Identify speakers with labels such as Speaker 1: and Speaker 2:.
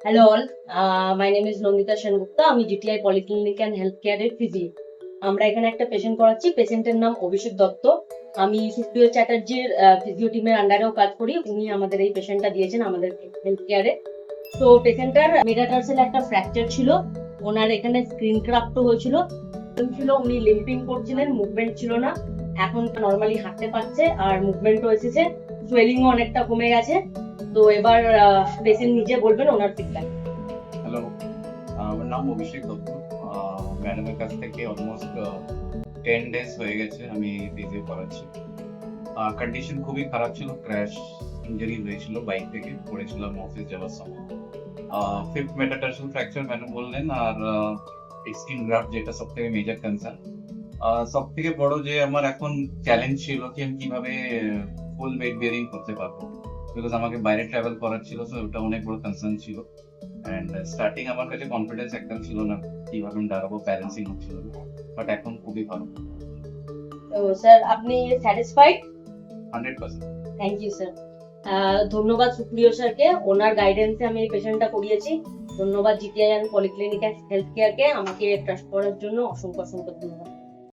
Speaker 1: Hello all, my name is Nandita Sengupta. আমি GTI polyclinic and health কেয়ারের physio. আমরা এখানে একটা পেশেন্ট করাচ্ছি। পেশেন্টের নাম অভিষেক দত্ত। আমি সুপ্রিয় চ্যাটার্জির ফিজিও টিমের আন্ডারেও কাজ করি। উনি আমাদের এই পেশেন্টটা দিয়েছেন আমাদের হেলথ কেয়ারে। তো পেশেন্টটার মেটাটার্সেল একটা ফ্র্যাকচার ছিল। ওনার এখানে স্ক্রিন ক্রাফটও হয়েছিল। উনি লিম্পিং করছিলেন, মুভমেন্ট ছিল না। এখন নর্মালি হাঁটতে পারছে আর মুভমেন্টও এসেছে, সোয়েলিংও অনেকটা কমে গেছে। তো এবার পেশেন্ট নিজে বলবেন ওনার ফিডব্যাক।
Speaker 2: হ্যালো, আমার নাম অভিষেক দত্ত। ম্যাডামের কাছ থেকে অলমোস্ট 10 ডেজ হয়ে গেছে আমি ফিজিও করাচ্ছি। কন্ডিশন খুবই খারাপ ছিল, ক্র্যাশ ইঞ্জুরি হয়েছিল, বাইক থেকে পড়েছিলাম অফিস যাওয়ার সময়। ফিফথ মেটাটার্সাল ফ্র্যাকচার ম্যাডাম বললেন, আর স্কিন গ্রাফট যেটা সব থেকে মেজর কনসার্ন। সব থেকে বড় যে আমার এখন চ্যালেঞ্জ ছিল কি আমি কিভাবে ফুল ওয়েট বেয়ারিং করতে পারবো, বিকজ আমাকে বাইরে ট্রাভেল করার ছিল, সো ওটা অনেক বড় কনসার্ন ছিল। অ্যান্ড স্টার্টিং আমার কাছে কনফিডেন্স একদম ছিল না, কিভাবে আমি দাঁড়াবো, ব্যালেন্সিং হচ্ছিল না। বাট এখন খুবই ভালো,
Speaker 1: তো স্যার আপনি স্যাটিসফাইড?
Speaker 2: 100%।
Speaker 1: Thank you sir. ধন্যবাদ সুপ্রিয় স্যারকে, ওনার গাইডেন্সে আমি এই পেশেন্টটা করিয়েছি। ধন্যবাদ জিটিআই অ্যান্ড পলিক্লিনিক হেলথ কেয়ারকে আমাকে ট্রাস্ট করার জন্য। অসংখ্য অসংখ্য ধন্যবাদ।